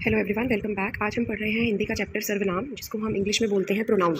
Hello everyone, welcome back. आज हम पढ़ रहे हैं हिंदी का चैप्टर सर्वनाम, जिसको हम इंग्लिश में बोलते हैं प्रोनाउन।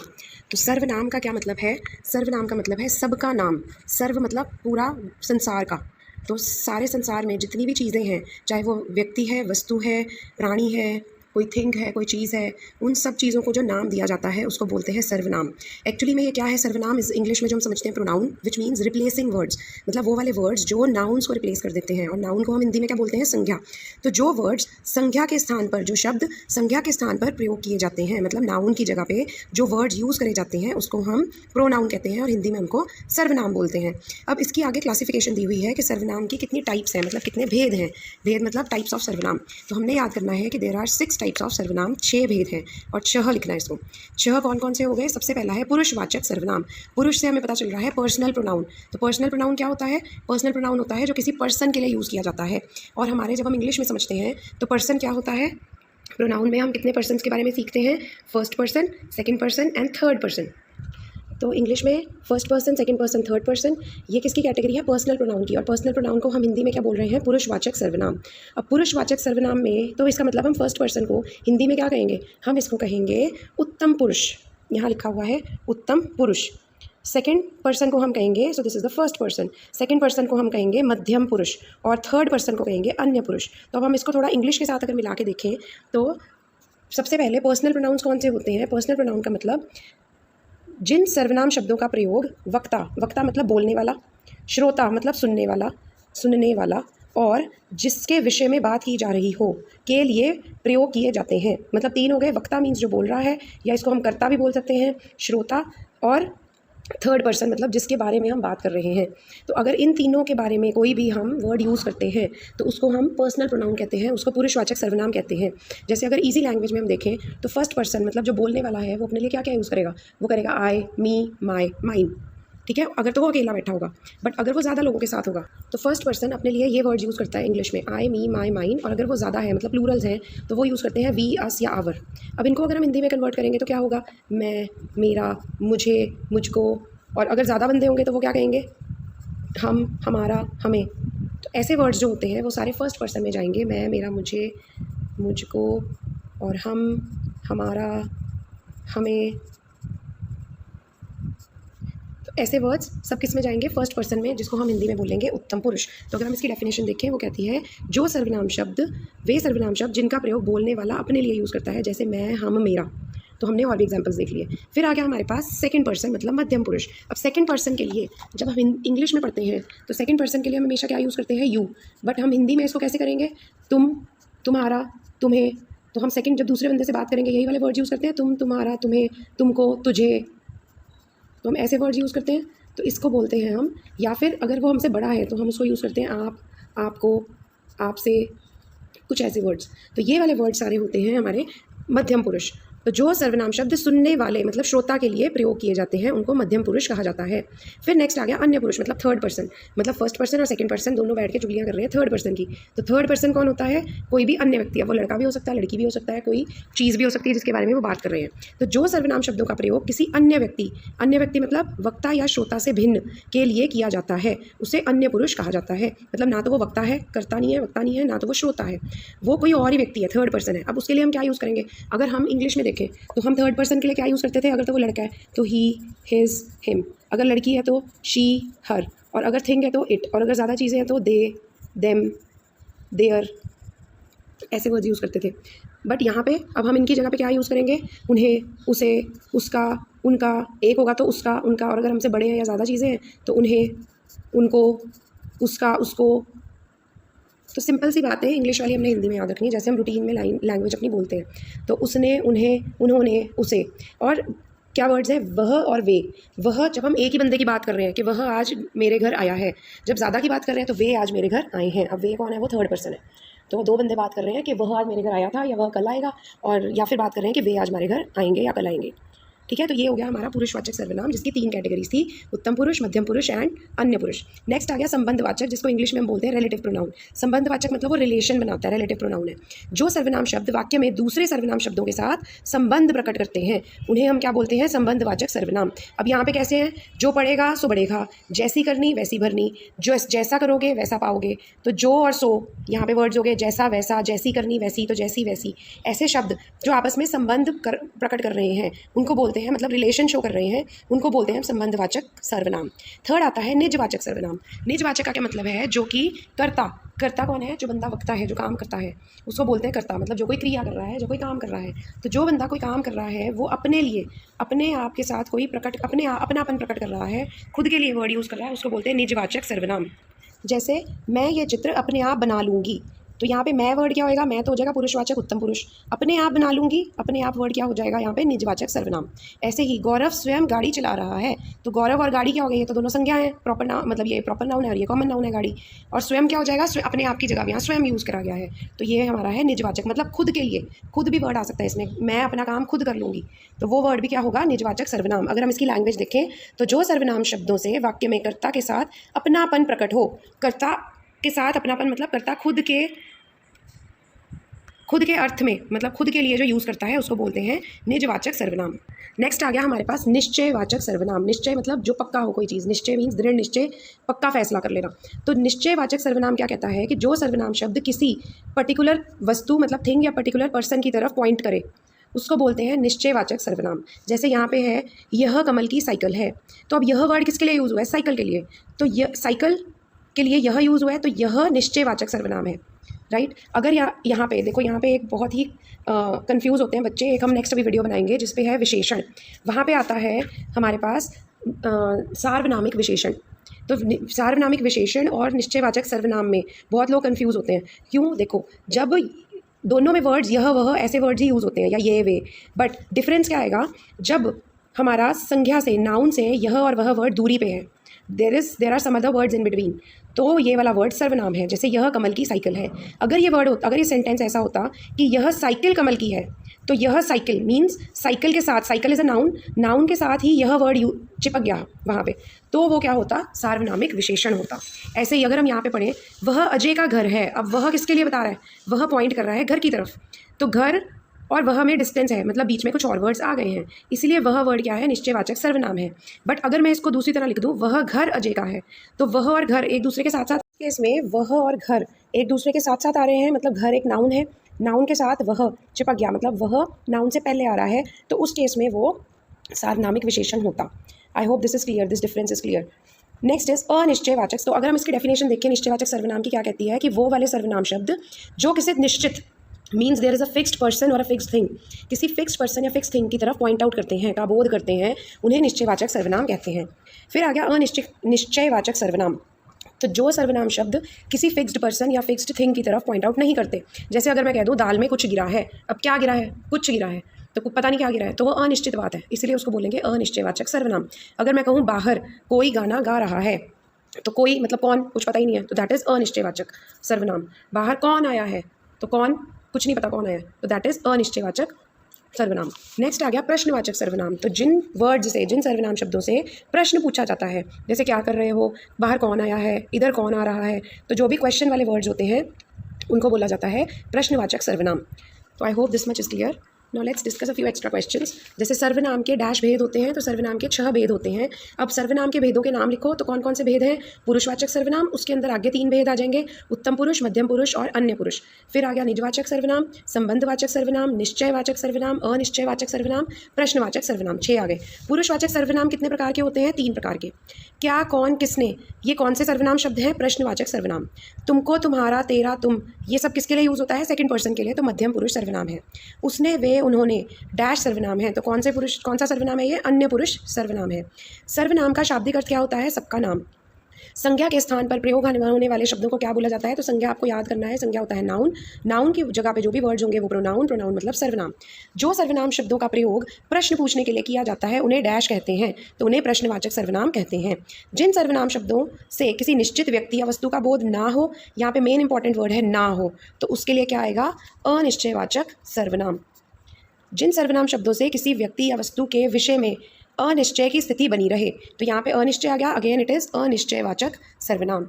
तो सर्वनाम का क्या मतलब है? सर्वनाम का मतलब है सबका नाम। सर्व मतलब पूरा संसार का। तो सारे संसार में जितनी भी चीज़ें हैं, चाहे वो व्यक्ति है, वस्तु है, प्राणी है, कोई थिंग है, कोई चीज़ है, उन सब चीज़ों को जो नाम दिया जाता है उसको बोलते हैं सर्वनाम। एक्चुअली में ये क्या है? सर्वनाम इस इंग्लिश में जो हम समझते हैं pronoun, which means replacing words. मतलब वो वाले वर्ड्स जो नाउन्स को रिप्लेस कर देते हैं। और नाउन को हम हिंदी में क्या बोलते हैं? संज्ञा। तो जो वर्ड्स संज्ञा के स्थान पर, जो शब्द संज्ञा के स्थान पर प्रयोग किए जाते हैं, मतलब नाउन की जगह पे जो वर्ड्स यूज़ करे जाते हैं, उसको हम प्रोनाउन कहते हैं और हिंदी में उनको सर्वनाम बोलते हैं। अब इसकी आगे क्लासिफिकेशन दी हुई है कि सर्वनाम की कितनी टाइप्स हैं, मतलब कितने भेद हैं। भेद मतलब टाइप्स ऑफ सर्वनाम। तो हमने याद करना है कि देयर आर 6 टाइप्स ऑफ सर्वनाम, 6 भेद हैं और 6 लिखना है इसको। 6 कौन कौन से हो गए? सबसे पहला है पुरुषवाचक सर्वनाम। पुरुष से हमें पता चल रहा है पर्सनल प्रोनाउन। तो पर्सनल प्रोनाउन क्या होता है? पर्सनल प्रोनाउन होता है जो किसी पर्सन के लिए यूज़ किया जाता है। और हमारे जब हम इंग्लिश में समझते हैं तो पर्सन क्या होता है? प्रोनाउन में हम कितने पर्सन्स के बारे में सीखते हैं? First person, second person and third person. तो इंग्लिश में first person, second person, third person, ये किसकी कैटेगरी है? पर्सनल प्रोनाउन की। और पर्सनल प्रोनाउन को हम हिंदी में क्या बोल रहे हैं? पुरुषवाचक सर्वनाम। अब पुरुषवाचक सर्वनाम में तो इसका मतलब हम फर्स्ट पर्सन को हिंदी में क्या कहेंगे? हम इसको कहेंगे उत्तम पुरुष। यहाँ लिखा हुआ है उत्तम पुरुष। सेकंड पर्सन को हम कहेंगे, so this is the first person. Second person को हम कहेंगे मध्यम पुरुष और थर्ड पर्सन को कहेंगे अन्य पुरुष। तो अब हम इसको थोड़ा इंग्लिश के साथ अगर मिला के देखें तो सबसे पहले पर्सनल प्रोनाउंस कौन से होते हैं? पर्सनल प्रोनाउन का मतलब जिन सर्वनाम शब्दों का प्रयोग वक्ता, वक्ता मतलब बोलने वाला, श्रोता मतलब सुनने वाला, सुनने वाला, और जिसके विषय में बात की जा रही हो के लिए प्रयोग किए जाते हैं। मतलब 3 हो गए। वक्ता मीन्स जो बोल रहा है, या इसको हम कर्ता भी बोल सकते हैं, श्रोता, और थर्ड पर्सन मतलब जिसके बारे में हम बात कर रहे हैं। तो अगर इन तीनों के बारे में कोई भी हम वर्ड यूज़ करते हैं तो उसको हम पर्सनल प्रोनाउन कहते हैं, उसको पुरुषवाचक सर्वनाम कहते हैं। जैसे अगर इजी लैंग्वेज में हम देखें तो फर्स्ट पर्सन मतलब जो बोलने वाला है वो अपने लिए क्या क्या यूज़ करेगा? वो करेगा आई, मी, माई, माइन। ठीक है, अगर तो वो अकेला बैठा होगा। बट अगर वो ज़्यादा लोगों के साथ होगा तो फर्स्ट पर्सन अपने लिए ये वर्ड यूज़ करता है इंग्लिश में, आई, मी, माई, माइन। और अगर वो ज़्यादा है, मतलब प्लूरल्स हैं, तो वो यूज़ करते हैं वी, अस या आवर। अब इनको अगर हम हिंदी में कन्वर्ट करेंगे तो क्या होगा? मैं, मेरा, मुझे, मुझको। और अगर ज़्यादा बंदे होंगे तो वो क्या कहेंगे? हम, हमारा, हमें। तो ऐसे वर्ड्स जो होते हैं वो सारे फर्स्ट पर्सन में जाएंगे। मैं, मेरा, मुझे, मुझको, और हम, हमारा, हमें। तो ऐसे वर्ड्स सब किस में जाएंगे? फर्स्ट पर्सन में, जिसको हम हिंदी में बोलेंगे उत्तम पुरुष। तो अगर हम इसकी डेफिनेशन देखें, वो कहती है जो सर्वनाम शब्द, वे सर्वनाम शब्द जिनका प्रयोग बोलने वाला अपने लिए यूज़ करता है, जैसे मैं, हम, मेरा। तो हमने और भी एग्जांपल्स देख लिए। फिर आ गया हमारे पास सेकंड पर्सन मतलब मध्यम पुरुष। अब सेकंड पर्सन के लिए जब हम इंग्लिश में पढ़ते हैं तो सेकंड पर्सन के लिए हम हमेशा क्या यूज़ करते हैं? यू। बट हम हिंदी में इसको कैसे करेंगे? तुम, तुम्हारा, तुम्हें। तो हम सेकंड जब दूसरे बंदे से बात करेंगे यही वाले वर्ड यूज़ करते हैं, तुम, तुम्हारा, तुम्हें, तुमको, तुझे। तो हम ऐसे वर्ड यूज़ करते हैं। तो इसको बोलते हैं हम, या फिर अगर वो हमसे बड़ा है तो हम उसको यूज़ करते हैं आप, आपको, आपसे, कुछ ऐसे वर्ड्स। तो ये वाले वर्ड सारे होते हैं हमारे मध्यम पुरुष। तो जो सर्वनाम शब्द सुनने वाले मतलब श्रोता के लिए प्रयोग किए जाते हैं उनको मध्यम पुरुष कहा जाता है। फिर नेक्स्ट आ गया अन्य पुरुष मतलब थर्ड पर्सन। मतलब फर्स्ट पर्सन और सेकंड पर्सन दोनों बैठ के चुगलियाँ कर रहे हैं थर्ड पर्सन की। तो थर्ड पर्सन कौन होता है? कोई भी अन्य व्यक्ति है, वो लड़का भी हो सकता है, लड़की भी हो सकता है, कोई चीज़ भी हो सकती है जिसके बारे में वो बात कर रहे हैं। तो जो सर्वनाम शब्दों का प्रयोग किसी अन्य व्यक्ति मतलब वक्ता या श्रोता से भिन्न के लिए किया जाता है, उसे अन्य पुरुष कहा जाता है। मतलब ना तो वो वक्ता है, कर्ता नहीं है, वक्ता नहीं है, ना तो वो श्रोता है, वो कोई और ही व्यक्ति है, थर्ड पर्सन है। अब उसके लिए हम क्या यूज़ करेंगे? अगर हम इंग्लिश में देखें तो हम थर्ड पर्सन के लिए क्या यूज़ करते थे? अगर तो वो लड़का है तो ही, हिज, हिम। अगर लड़की है तो शी, हर। और अगर थिंग है तो इट। और अगर ज़्यादा चीज़ें हैं तो दे, देम, देयर। ऐसे वर्ड यूज़ करते थे। बट यहाँ पे अब हम इनकी जगह पे क्या यूज़ करेंगे? उन्हें, उसे, उसका, उनका। एक होगा तो उसका, उनका। और अगर हमसे बड़े हैं या ज़्यादा चीज़ें हैं तो उन्हें, उनको, उसका, उसको। तो सिंपल सी बात है, इंग्लिश वाली हमने हिंदी में याद रखनी है, जैसे हम रूटीन में लैंग्वेज अपनी बोलते हैं। तो उसने, उन्हें, उन्होंने, उसे। और क्या वर्ड्स हैं? वह और वे। वह जब हम एक ही बंदे की बात कर रहे हैं कि वह आज मेरे घर आया है। जब ज़्यादा की बात कर रहे हैं तो वे आज मेरे घर आए हैं। अब वे कौन है? वो थर्ड पर्सन है। तो 2 बंदे बात कर रहे हैं कि वह आज मेरे घर आया था या वह कल आएगा, और या फिर बात कर रहे हैं कि वे आज हमारे घर आएंगे या कल आएंगे। ठीक है, तो ये हो गया हमारा पुरुषवाचक सर्वनाम जिसकी 3 कैटेगरीज थी, उत्तम पुरुष, मध्यम पुरुष एंड अन्य पुरुष। नेक्स्ट आ गया संबंधवाचक, जिसको इंग्लिश में हम बोलते हैं रिलेटिव प्रोनाउन। संबंधवाचक मतलब वो रिलेशन बनाता है, रिलेटिव प्रोनाउन है। जो सर्वनाम शब्द वाक्य में दूसरे सर्वनाम शब्दों के साथ संबंध प्रकट करते हैं उन्हें हम क्या बोलते हैं, संबंधवाचक सर्वनाम। अब यहाँ पे कैसे हैं, जो पढ़ेगा सो बढ़ेगा, जैसी करनी वैसी भरनी, जो जैसा करोगे वैसा पाओगे। तो जो और सो यहाँ पे वर्ड्स हो गए, जैसा वैसा, जैसी करनी वैसी तो जैसी वैसी। ऐसे शब्द जो आपस में संबंध प्रकट कर रहे हैं उनको बोलते हैं, मतलब रिलेशन शो कर रहे हैं, उनको बोलते हैं संबंधवाचक सर्वनाम। थर्ड आता है निजवाचक सर्वनाम। निजवाचक का क्या मतलब है, जो कि कर्ता, कर्ता कौन है, जो बंदा वक्ता है, जो काम करता है उसको बोलते हैं कर्ता, मतलब जो कोई क्रिया कर रहा है, जो कोई काम कर रहा है। तो जो बंदा कोई काम कर रहा है वो अपने लिए, अपने आप के साथ कोई अपनापन प्रकट कर रहा है, खुद के लिए वर्ड यूज़ कर रहा है, उसको बोलते हैं निजवाचक सर्वनाम। जैसे मैं ये चित्र अपने आप बना लूँगी, तो यहाँ पे मैं वर्ड क्या होएगा, मैं तो हो जाएगा पुरुषवाचक उत्तम पुरुष, अपने आप बना लूँगी, अपने आप वर्ड क्या हो जाएगा यहाँ पे, निजवाचक सर्वनाम। ऐसे ही गौरव स्वयं गाड़ी चला रहा है, तो गौरव और गाड़ी क्या हो गई, ये तो दोनों संज्ञा है, प्रॉपर नाउन, मतलब ये प्रॉपर नाउन है और ये कॉमन नाउन है गाड़ी। और स्वयं क्या हो जाएगा, अपने आप की जगह यहाँ स्वयं यूज़ करा गया है, तो ये हमारा है निजवाचक, मतलब खुद के लिए, खुद भी वर्ड आ सकता है इसमें, मैं अपना काम खुद कर लूँगी, तो वो वर्ड भी क्या होगा, निजवाचक सर्वनाम। अगर हम इसकी लैंग्वेज देखें तो जो सर्वनाम शब्दों से वाक्य में कर्ता के साथ अपनापन प्रकट हो, कर्ता के साथ अपनापन मतलब कर्ता खुद के अर्थ में, मतलब खुद के लिए जो यूज़ करता है उसको बोलते हैं निजवाचक सर्वनाम। नेक्स्ट आ गया हमारे पास निश्चयवाचक सर्वनाम। निश्चय मतलब जो पक्का हो कोई चीज़, निश्चय मीन्स दृढ़ निश्चय, पक्का फैसला कर लेना। तो निश्चयवाचक सर्वनाम क्या कहता है कि जो सर्वनाम शब्द किसी पर्टिकुलर वस्तु मतलब थिंग या पर्टिकुलर पर्सन की तरफ पॉइंट करे उसको बोलते हैं निश्चयवाचक सर्वनाम। जैसे यहाँ पे है यह कमल की साइकिल है, तो अब यह वर्ड किसके लिए यूज़ हुआ है, साइकिल के लिए, तो यह साइकिल के लिए यह यूज़ हुआ है, तो यह निश्चयवाचक सर्वनाम है, राइट। अगर यहाँ पे देखो, यहाँ पे एक बहुत ही कंफ्यूज होते हैं बच्चे, एक हम नेक्स्ट अभी वीडियो बनाएंगे जिस पे है विशेषण, वहाँ पे आता है हमारे पास सार्वनामिक विशेषण। तो सार्वनामिक विशेषण और निश्चयवाचक सर्वनाम में बहुत लोग कंफ्यूज होते हैं, क्यों, देखो जब दोनों में वर्ड्स यह वह ऐसे वर्ड्स ही यूज़ होते हैं या ये वे, बट डिफरेंस क्या आएगा, जब हमारा संज्ञा से, नाउन से यह और वह वर्ड दूरी पे है, there are some other words in between, तो ये वाला वर्ड सर्वनाम है। जैसे यह कमल की साइकिल है, अगर ये वर्ड होता, अगर ये सेंटेंस ऐसा होता कि यह साइकिल कमल की है, तो यह साइकिल मीन्स साइकिल के साथ, cycle is a noun, noun के साथ ही यह वर्ड चिपक गया वहाँ पे, तो वो क्या होता, सार्वनामिक विशेषण होता। ऐसे ही अगर हम यहाँ पे पढ़ें वह अजय का घर है, अब वह किसके लिए बता रहा है, वह पॉइंट कर रहा है घर की तरफ, तो घर और वह में डिस्टेंस है, मतलब बीच में कुछ और वर्ड्स आ गए हैं, इसीलिए वह वर्ड क्या है, निश्चयवाचक सर्वनाम है। बट अगर मैं इसको दूसरी तरह लिख दूँ, वह घर अजय का है, तो वह और घर एक दूसरे के साथ साथ, इसमें वह और घर एक दूसरे के साथ साथ आ रहे हैं, मतलब घर एक नाउन है, नाउन के साथ वह चिपक गया, मतलब वह नाउन से पहले आ रहा है, तो उस केस में वो सार्वनामिक विशेषण होता। I hope this is clear, this difference is clear. Next is अनिश्चयवाचक। तो अगर हम इसकी डेफिनेशन देखें निश्चयवाचक सर्वनाम की, क्या कहती है कि वो वाले सर्वनाम शब्द जो किसी निश्चित means there is a fixed person और अ फिक्स्ड थिंग, किसी फिक्स्ड पर्सन या फिक्स्ड थिंग की तरफ पॉइंट आउट करते हैं, का बोध करते हैं, उन्हें निश्चयवाचक सर्वनाम कहते हैं। फिर आ गया निश्चयवाचक सर्वनाम। तो जो सर्वनाम शब्द किसी फिक्स्ड पर्सन या फिक्स्ड थिंग की तरफ पॉइंट आउट नहीं करते, जैसे अगर मैं कह दूँ दाल में कुछ गिरा है, अब क्या गिरा है, कुछ गिरा है, तो कुछ पता नहीं क्या गिरा है, तो वो अनिश्चित बात है, इसलिए उसको बोलेंगे अनिश्चयवाचक सर्वनाम। अगर मैं कहूँ बाहर कोई गाना गा रहा है, तो कोई मतलब कौन, कुछ पता ही नहीं है, तो दैट इज़ अनिश्चयवाचक सर्वनाम। बाहर कौन आया है, तो कौन, कुछ नहीं पता कौन आया है, तो दैट इज़ अनिश्चयवाचक सर्वनाम। नेक्स्ट आ गया प्रश्नवाचक सर्वनाम। तो जिन वर्ड से, जिन सर्वनाम शब्दों से प्रश्न पूछा जाता है, जैसे क्या कर रहे हो, बाहर कौन आया है, इधर कौन आ रहा है, तो जो भी क्वेश्चन वाले वर्ड्स होते हैं उनको बोला जाता है प्रश्नवाचक सर्वनाम। तो आई hope this much is clear. Now let's discuss a few extra questions. जैसे सर्वनाम के डैश भेद होते हैं, तो सर्वनाम के 6 भेद होते हैं। अब सर्वनाम के भेदों के नाम लिखो, तो कौन कौन से भेद हैं, पुरुषवाचक सर्वनाम, उसके अंदर आगे 3 भेद आ जाएंगे, उत्तम पुरुष, मध्यम पुरुष और अन्य पुरुष। फिर आ गया निजवाचक सर्वनाम, संबंधवाचक सर्वनाम, निश्चयवाचक सर्वनाम, अनिश्चयवाचक सर्वनाम, प्रश्नवाचक सर्वनाम, 6 आ गए। पुरुषवाचक सर्वनाम कितने प्रकार के होते हैं, 3 प्रकार के। क्या, कौन, किसने, ये कौन से सर्वनाम शब्द हैं, प्रश्नवाचक सर्वनाम। तुमको, तुम्हारा, तेरा, तुम, ये सब किसके लिए यूज़ होता है, सेकंड पर्सन के लिए, तो मध्यम पुरुष सर्वनाम है। उसने, वे, उन्होंने डैश सर्वनाम है, तो कौन सा सर्वनाम है, ये अन्य पुरुष सर्वनाम है। सर्वनाम का शाब्दिक अर्थ क्या होता है, सबका नाम। संज्ञा के स्थान पर प्रयोग होने वाले शब्दों को क्या बोला जाता है, तो संज्ञा आपको याद करना है, संज्ञा होता है नाउन, नाउन की जगह पे जो भी वर्ड्स होंगे वो प्रोनाउन, प्रोनाउन मतलब सर्वनाम। जो सर्वनाम शब्दों का प्रयोग प्रश्न पूछने के लिए किया जाता है उन्हें डैश कहते हैं, तो उन्हें प्रश्नवाचक सर्वनाम कहते हैं। जिन सर्वनाम शब्दों से किसी निश्चित व्यक्ति या वस्तु का बोध ना हो, यहाँ पे मेन इंपॉर्टेंट वर्ड है ना हो, तो उसके लिए क्या आएगा, अनिश्चयवाचक सर्वनाम। जिन सर्वनाम शब्दों से किसी व्यक्ति या वस्तु के विषय में अनिश्चय की स्थिति बनी रहे, तो यहाँ पे अनिश्चय आ गया, अगेन इट इज़ अनिश्चयवाचक सर्वनाम।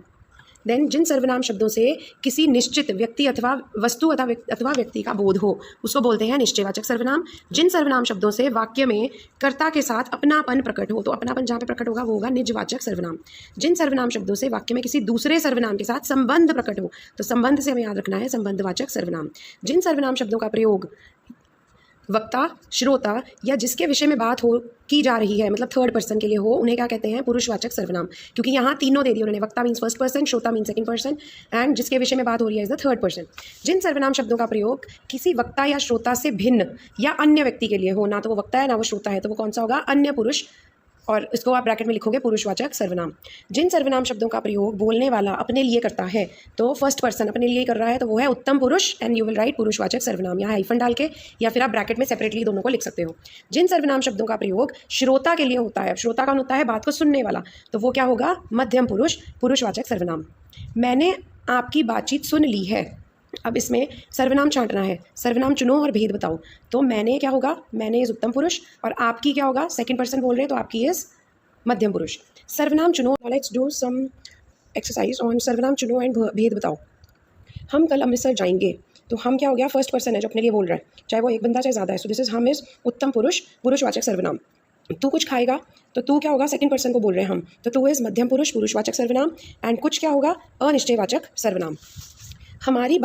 देन जिन सर्वनाम शब्दों से किसी निश्चित व्यक्ति अथवा वस्तु अथवा व्यक्ति का बोध हो, उसको बोलते हैं निश्चयवाचक सर्वनाम। जिन सर्वनाम शब्दों से वाक्य में कर्ता के साथ अपनापन प्रकट हो, तो अपनापन जहाँ पे प्रकट होगा वो होगा निजवाचक सर्वनाम। जिन सर्वनाम शब्दों से वाक्य में किसी दूसरे सर्वनाम के साथ संबंध प्रकट हो, तो संबंध से हमें याद रखना है संबंधवाचक सर्वनाम। जिन सर्वनाम शब्दों का प्रयोग वक्ता, श्रोता या जिसके विषय में बात हो की जा रही है, मतलब थर्ड पर्सन के लिए हो, उन्हें क्या कहते हैं? पुरुषवाचक सर्वनाम। क्योंकि यहाँ तीनों दे दिए उन्होंने, वक्ता मीन्स फर्स्ट पर्सन, श्रोता मीन्स सेकंड पर्सन एंड जिसके विषय में बात हो रही है इज द थर्ड पर्सन। जिन सर्वनाम शब्दों का प्रयोग किसी वक्ता या श्रोता से भिन्न या अन्य व्यक्ति के लिए हो, ना तो वो वक्ता है ना वो श्रोता है, तो वो कौन सा होगा? अन्य पुरुष, और इसको आप ब्रैकेट में लिखोगे पुरुषवाचक सर्वनाम। जिन सर्वनाम शब्दों का प्रयोग बोलने वाला अपने लिए करता है, तो फर्स्ट पर्सन अपने लिए कर रहा है, तो वो है उत्तम पुरुष एंड यू विल राइट पुरुषवाचक सर्वनाम, यहाँ हाइफन डाल के, या फिर आप ब्रैकेट में सेपरेटली दोनों को लिख सकते हो। जिन सर्वनाम शब्दों का प्रयोग श्रोता के लिए होता है, श्रोता कौन होता है? बात को सुनने वाला, तो वो क्या होगा? मध्यम पुरुष, पुरुषवाचक सर्वनाम। मैंने आपकी बातचीत सुन ली है। अब इसमें सर्वनाम छांटना है, सर्वनाम चुनो और भेद बताओ। तो मैंने क्या होगा? मैंने इज उत्तम पुरुष, और आपकी क्या होगा? सेकंड पर्सन बोल रहे हैं, तो आपकी इज मध्यम पुरुष। सर्वनाम चुनो, let's do some exercise on सर्वनाम चुनो एंड भेद बताओ। हम कल अमृतसर जाएंगे, तो हम क्या हो गया? फर्स्ट पर्सन है जो अपने लिए बोल रहा है, चाहे वो एक बंदा चाहे ज़्यादा है, सो दिस इज हम इज उत्तम पुरुष, पुरुषवाचक सर्वनाम। तू कुछ खाएगा, तो तू क्या होगा? सेकंड पर्सन को बोल रहे हैं हम, तो तू इज मध्यम पुरुष, पुरुषवाचक सर्वनाम। एंड कुछ क्या होगा? अनिश्चयवाचक सर्वनाम। हमारी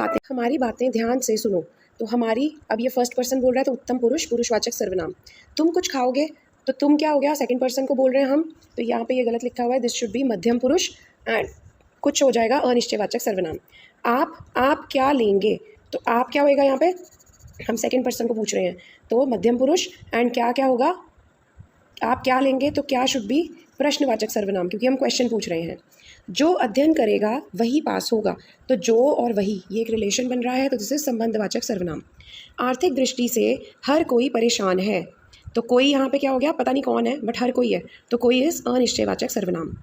बातें ध्यान से सुनो, तो हमारी, अब ये फर्स्ट पर्सन बोल रहा है, तो उत्तम पुरुष, पुरुषवाचक सर्वनाम। तुम कुछ खाओगे, तो तुम क्या हो गया? सेकंड पर्सन को बोल रहे हैं हम, तो यहाँ पे ये गलत लिखा हुआ है, दिस शुड बी मध्यम पुरुष एंड कुछ हो जाएगा अनिश्चयवाचक सर्वनाम। आप क्या लेंगे, तो आप क्या होएगा? यहाँ पे हम सेकंड पर्सन को पूछ रहे हैं, तो मध्यम पुरुष एंड क्या क्या होगा? आप क्या लेंगे, तो क्या शुड बी प्रश्नवाचक सर्वनाम, क्योंकि हम क्वेश्चन पूछ रहे हैं। जो अध्ययन करेगा वही पास होगा, तो जो और वही, ये एक रिलेशन बन रहा है, तो दिस इज संबंधवाचक सर्वनाम। आर्थिक दृष्टि से हर कोई परेशान है, तो कोई यहाँ पे क्या हो गया? पता नहीं कौन है, बट हर कोई है, तो कोई इज अनिश्चयवाचक सर्वनाम।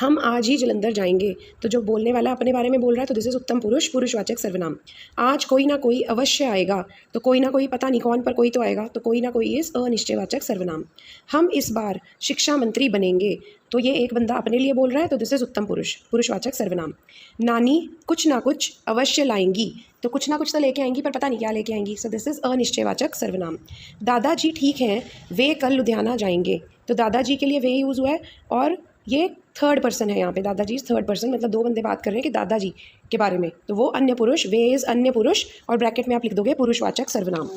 हम आज ही जलंधर जाएंगे, तो जो बोलने वाला अपने बारे में बोल रहा है, तो दिस इज उत्तम पुरुष, पुरुषवाचक सर्वनाम। आज कोई ना कोई अवश्य आएगा, तो कोई ना कोई, पता नहीं कौन, पर कोई तो आएगा, तो कोई ना कोई इज अनिश्चयवाचक सर्वनाम। हम इस बार शिक्षा मंत्री बनेंगे, तो ये एक बंदा अपने लिए बोल रहा है, तो दिस इज उत्तम पुरुष, पुरुषवाचक सर्वनाम। नानी कुछ ना कुछ अवश्य लाएंगी, तो कुछ ना कुछ तो लेके आएंगी, पर पता नहीं क्या लेके आएंगी, सो दिस इज अनिश्चयवाचक सर्वनाम। दादाजी ठीक हैं, वे कल लुधियाना जाएंगे, तो दादाजी के लिए वे यूज़ हुआ है, और ये थर्ड पर्सन है यहाँ पे, दादाजी इज थर्ड पर्सन, मतलब दो बंदे बात कर रहे हैं कि दादाजी के बारे में, तो वो अन्य पुरुष, वे इज अन्य पुरुष, और ब्रैकेट में आप लिख दोगे पुरुषवाचक सर्वनाम।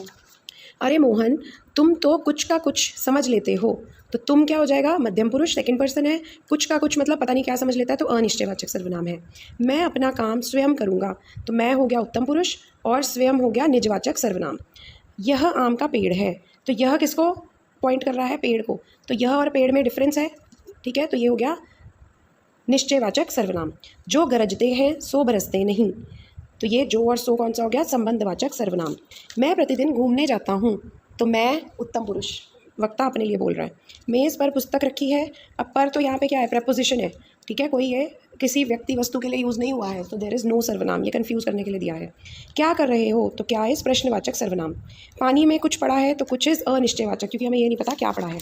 अरे मोहन, तुम तो कुछ का कुछ समझ लेते हो, तो तुम क्या हो जाएगा? मध्यम पुरुष, सेकंड पर्सन है, कुछ का कुछ मतलब पता नहीं क्या समझ लेता है, तो अनिश्चयवाचक सर्वनाम है। मैं अपना काम स्वयं करूँगा, तो मैं हो गया उत्तम पुरुष, और स्वयं हो गया निजवाचक सर्वनाम। यह आम का पेड़ है, तो यह किसको पॉइंट कर रहा है? पेड़ को, तो यह और पेड़ में डिफरेंस है, ठीक है, तो ये हो गया निश्चयवाचक सर्वनाम। जो गरजते हैं सो बरसते नहीं, तो ये जो और सो कौन सा हो गया? संबंधवाचक सर्वनाम। मैं प्रतिदिन घूमने जाता हूँ, तो मैं उत्तम पुरुष, वक्ता अपने लिए बोल रहा है। मेज़ पर पुस्तक रखी है, अब पर तो यहाँ पे क्या है? प्रपोजिशन है, ठीक है, कोई ये किसी व्यक्ति वस्तु के लिए यूज़ नहीं हुआ है, तो देयर इज़ नो सर्वनाम, ये कंफ्यूज करने के लिए दिया है। क्या कर रहे हो, तो क्या इज़ प्रश्नवाचक सर्वनाम। पानी में कुछ पड़ा है, तो कुछ इज़ अनिश्चयवाचक, क्योंकि हमें ये नहीं पता क्या पड़ा है।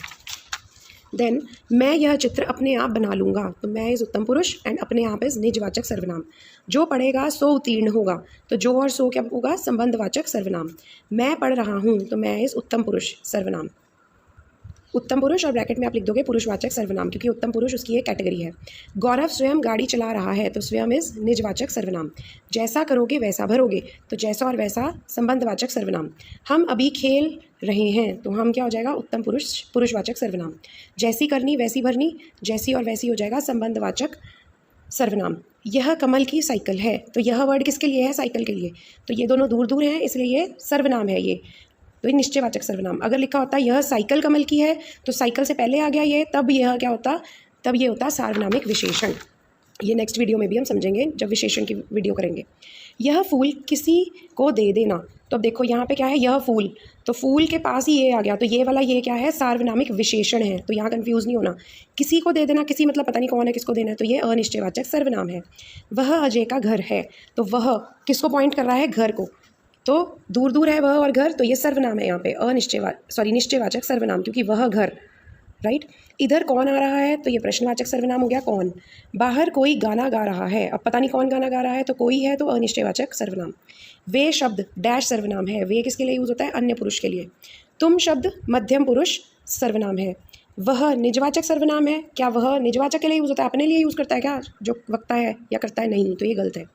देन मैं यह चित्र अपने आप बना लूँगा, तो मैं इज़ उत्तम पुरुष एंड अपने आप इज़ निजवाचक सर्वनाम। जो पढ़ेगा सो उत्तीर्ण होगा, तो जो और सो क्या होगा? संबंधवाचक सर्वनाम। मैं पढ़ रहा हूँ, तो मैं इज़ उत्तम पुरुष सर्वनाम, उत्तम पुरुष, और ब्रैकेट में आप लिख दोगे पुरुषवाचक सर्वनाम, क्योंकि उत्तम पुरुष उसकी एक कैटेगरी है। गौरव स्वयं गाड़ी चला रहा है, तो स्वयं इज़ निजवाचक सर्वनाम। जैसा करोगे वैसा भरोगे, तो जैसा और वैसा संबंधवाचक सर्वनाम। हम अभी खेल रहे हैं, तो हम क्या हो जाएगा? उत्तम पुरुष, पुरुषवाचक सर्वनाम। जैसी करनी वैसी भरनी, जैसी और वैसी हो जाएगा संबंधवाचक सर्वनाम। यह कमल की साइकिल है, तो यह वर्ड किसके लिए है? साइकिल के लिए, तो ये दोनों दूर दूर हैं, इसलिए ये सर्वनाम है, ये तो ये निश्चयवाचक सर्वनाम। अगर लिखा होता यह साइकिल कमल की है, तो साइकिल से पहले आ गया ये, तब यह क्या होता? तब ये होता सार्वनामिक विशेषण। ये नेक्स्ट वीडियो में भी हम समझेंगे जब विशेषण की वीडियो करेंगे। यह फूल किसी को दे देना, तो अब देखो यहाँ पे क्या है? यह फूल, तो फूल के पास ही ये आ गया, तो ये वाला ये क्या है? सार्वनामिक विशेषण है, तो यहाँ कंफ्यूज नहीं होना। किसी को दे देना, किसी मतलब पता नहीं कौन है, किसको देना है, तो ये अनिश्चयवाचक सर्वनाम है। वह अजय का घर है, तो वह किसको पॉइंट कर रहा है? घर को, तो दूर दूर है वह और घर, तो ये सर्वनाम है यहाँ पे निश्चयवाचक सर्वनाम, क्योंकि वह घर, राइट। इधर कौन आ रहा है, तो ये प्रश्नवाचक सर्वनाम हो गया कौन। बाहर कोई गाना गा रहा है, अब पता नहीं कौन गाना गा रहा है, तो कोई है तो अनिश्चयवाचक सर्वनाम। वे शब्द डैश सर्वनाम है, वे किसके लिए यूज़ होता है, अन्य पुरुष के लिए। तुम शब्द मध्यम पुरुष सर्वनाम है। वह निजवाचक सर्वनाम है, क्या वह निजवाचक के लिए यूज़ होता है, अपने लिए यूज़ करता है क्या जो वक्ता है, या करता है, नहीं, तो ये गलत है।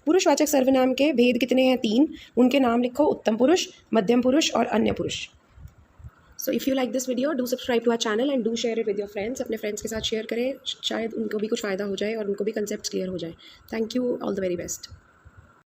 पुरुषवाचक सर्वनाम के भेद कितने हैं, 3, उनके नाम लिखो, उत्तम पुरुष, मध्यम पुरुष और अन्य पुरुष। So if you like this video, do subscribe to our channel and do share it with your friends. अपने फ्रेंड्स के साथ शेयर करें, शायद उनको भी कुछ फ़ायदा हो जाए और उनको भी कंसेप्ट क्लियर हो जाए। Thank you, all the very best.